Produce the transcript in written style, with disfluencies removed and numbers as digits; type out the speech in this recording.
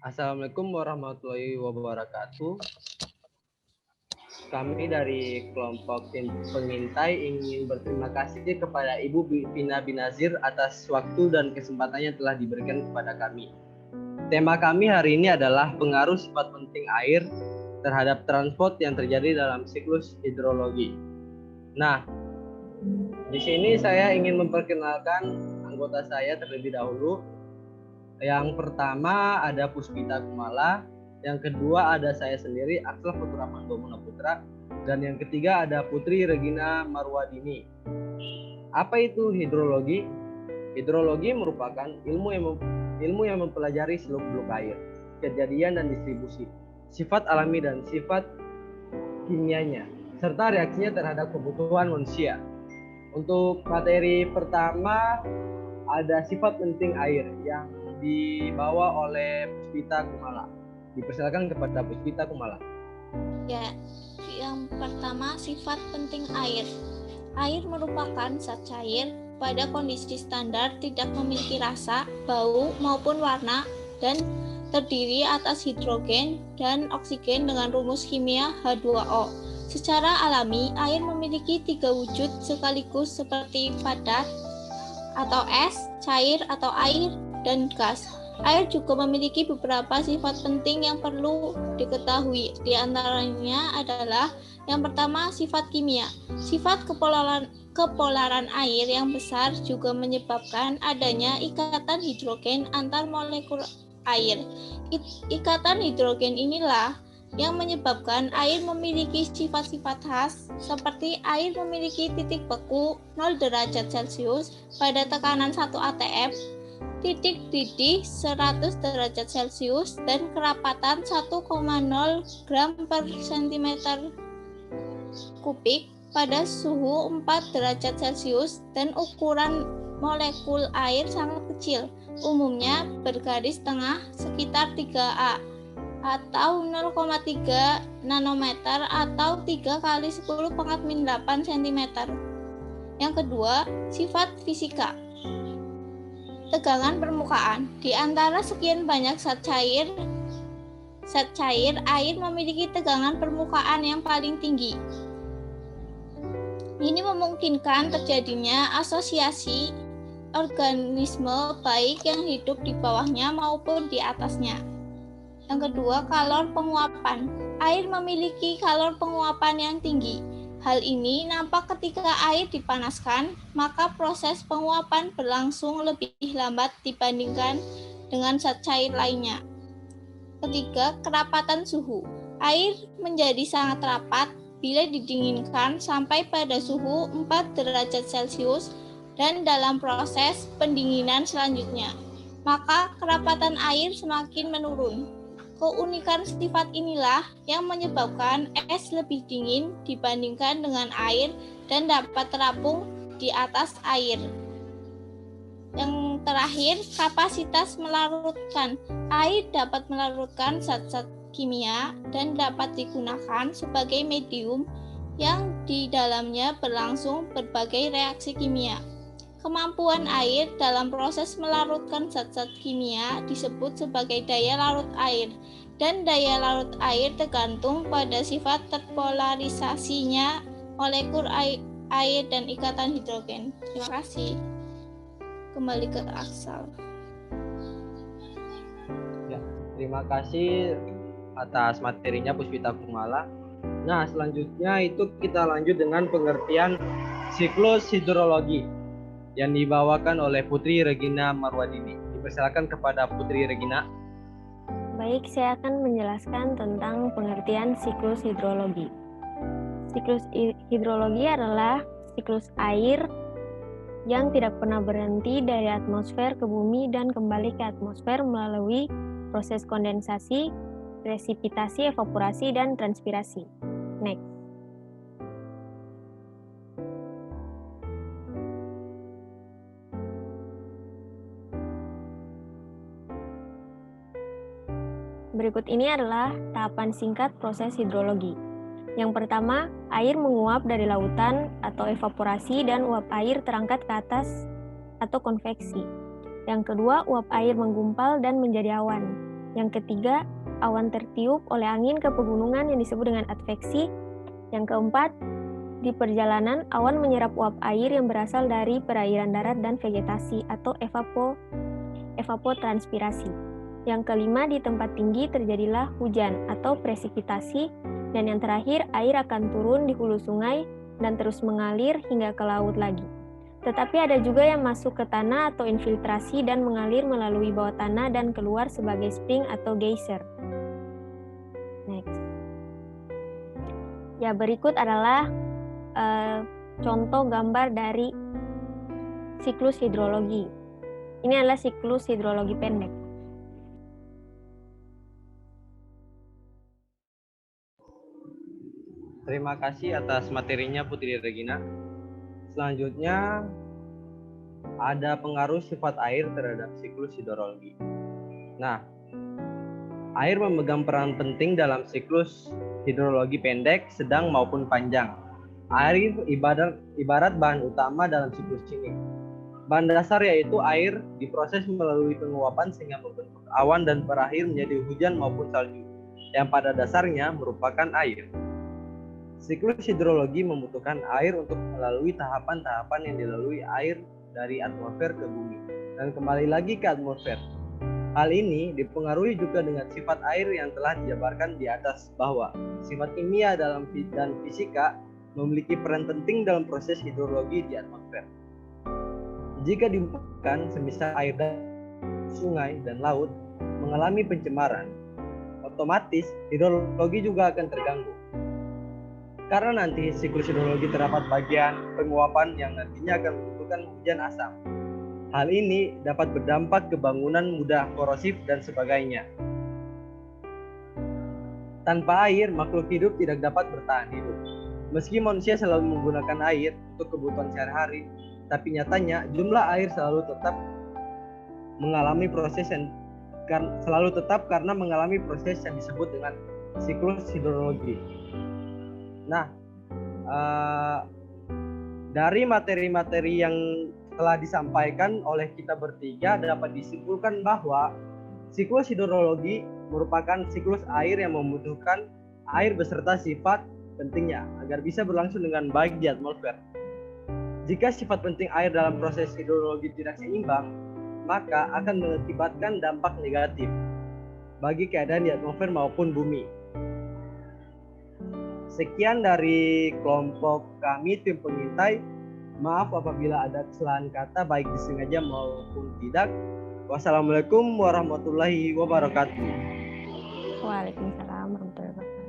Assalamualaikum warahmatullahi wabarakatuh. Kami dari kelompok tim pengintai ingin berterima kasih kepada Ibu Vina Binazir atas waktu dan kesempatan yang telah diberikan kepada kami. Tema kami hari ini adalah pengaruh sifat penting air terhadap transport yang terjadi dalam siklus hidrologi. Nah, di sini saya ingin memperkenalkan anggota saya terlebih dahulu. Yang pertama ada Puspita Kumala, yang kedua ada saya sendiri Axel Putrapando Putra, dan yang ketiga ada Putri Regina Marwadini. Apa itu hidrologi? Hidrologi merupakan ilmu yang mempelajari seluk-beluk air, kejadian dan distribusi, sifat alami dan sifat kimianya, serta reaksinya terhadap kebutuhan manusia. Untuk materi pertama ada sifat penting air yang dibawa oleh Puspita Kumala. Dipersilakan kepada Puspita Kumala. Ya, yang pertama sifat penting air. Air merupakan zat cair pada kondisi standar tidak memiliki rasa, bau maupun warna dan terdiri atas hidrogen dan oksigen dengan rumus kimia H2O. Secara alami, air memiliki 3 wujud sekaligus seperti padat atau es, cair atau air, dan gas. Air juga memiliki beberapa sifat penting yang perlu diketahui. Di antaranya adalah yang pertama sifat kimia. Sifat kepolaran air yang besar juga menyebabkan adanya ikatan hidrogen antar molekul air. Ikatan hidrogen inilah yang menyebabkan air memiliki sifat-sifat khas seperti air memiliki titik beku 0 derajat Celcius pada tekanan 1 atm, titik didih 100 derajat Celcius dan kerapatan 1,0 gram per cm kubik pada suhu 4 derajat Celcius dan ukuran molekul air sangat kecil, umumnya bergaris tengah sekitar 3A atau 0,3 nanometer atau 3 kali 10 pangkat min 8 cm. Yang kedua, sifat fisika. Tegangan permukaan. Di antara sekian banyak zat cair, air memiliki tegangan permukaan yang paling tinggi. Ini memungkinkan terjadinya asosiasi organisme baik yang hidup di bawahnya maupun di atasnya. Yang kedua, kalor penguapan. Air memiliki kalor penguapan yang tinggi. Hal ini nampak ketika air dipanaskan, maka proses penguapan berlangsung lebih lambat dibandingkan dengan zat cair lainnya. Ketiga, kerapatan suhu. Air menjadi sangat rapat bila didinginkan sampai pada suhu 4 derajat Celcius dan dalam proses pendinginan selanjutnya, maka kerapatan air semakin menurun. Keunikan sifat inilah yang menyebabkan es lebih dingin dibandingkan dengan air dan dapat terapung di atas air. Yang terakhir, kapasitas melarutkan. Air dapat melarutkan zat-zat kimia dan dapat digunakan sebagai medium yang di dalamnya berlangsung berbagai reaksi kimia. Kemampuan air dalam proses melarutkan zat-zat kimia disebut sebagai daya larut air, dan daya larut air tergantung pada sifat terpolarisasinya molekul air dan ikatan hidrogen. Terima kasih. Kembali ke Axel. Ya, terima kasih atas materinya Puspita Kumala. Nah, selanjutnya itu kita lanjut dengan pengertian siklus hidrologi yang dibawakan oleh Putri Regina Marwadini. Dipersilakan kepada Putri Regina. Baik, saya akan menjelaskan tentang pengertian siklus hidrologi. Siklus hidrologi adalah siklus air yang tidak pernah berhenti dari atmosfer ke bumi dan kembali ke atmosfer melalui proses kondensasi, presipitasi, evaporasi, dan transpirasi. Next. Berikut ini adalah tahapan singkat proses hidrologi. Yang pertama, air menguap dari lautan atau evaporasi dan uap air terangkat ke atas atau konveksi. Yang kedua, uap air menggumpal dan menjadi awan. Yang ketiga, awan tertiup oleh angin ke pegunungan yang disebut dengan adveksi. Yang keempat, di perjalanan awan menyerap uap air yang berasal dari perairan darat dan vegetasi atau evapotranspirasi. Yang kelima, di tempat tinggi terjadilah hujan atau presipitasi. Dan yang terakhir, air akan turun di hulu sungai dan terus mengalir hingga ke laut lagi. Tetapi ada juga yang masuk ke tanah atau infiltrasi dan mengalir melalui bawah tanah dan keluar sebagai spring atau geyser. Next. Ya, berikut adalah contoh gambar dari siklus hidrologi. Ini adalah siklus hidrologi pendek. Terima kasih atas materinya Putri Regina. Selanjutnya ada pengaruh sifat air terhadap siklus hidrologi. Nah, air memegang peran penting dalam siklus hidrologi pendek, sedang maupun panjang. Air ibarat bahan utama dalam siklus ini. Bahan dasar yaitu air diproses melalui penguapan sehingga membentuk awan dan berakhir menjadi hujan maupun salju, yang pada dasarnya merupakan air. Siklus hidrologi membutuhkan air untuk melalui tahapan-tahapan yang dilalui air dari atmosfer ke bumi dan kembali lagi ke atmosfer. Hal ini dipengaruhi juga dengan sifat air yang telah dijabarkan di atas, bahwa sifat kimia dan fisika memiliki peran penting dalam proses hidrologi di atmosfer. Jika diumpulkan, semisal air dari sungai dan laut mengalami pencemaran, otomatis hidrologi juga akan terganggu. Karena nanti siklus hidrologi terdapat bagian penguapan yang nantinya akan membutuhkan hujan asam. Hal ini dapat berdampak ke bangunan mudah korosif dan sebagainya. Tanpa air, makhluk hidup tidak dapat bertahan hidup. Meski manusia selalu menggunakan air untuk kebutuhan sehari-hari, tapi nyatanya jumlah air selalu tetap karena mengalami proses yang disebut dengan siklus hidrologi. Nah, dari materi-materi yang telah disampaikan oleh kita bertiga dapat disimpulkan bahwa siklus hidrologi merupakan siklus air yang membutuhkan air beserta sifat pentingnya agar bisa berlangsung dengan baik di atmosfer. Jika sifat penting air dalam proses hidrologi tidak seimbang, maka akan mengakibatkan dampak negatif bagi keadaan di atmosfer maupun bumi. Sekian dari kelompok kami, tim pengintai. Maaf apabila ada kesalahan kata baik disengaja maupun tidak. Wassalamualaikum warahmatullahi wabarakatuh. Waalaikumsalam warahmatullahi wabarakatuh.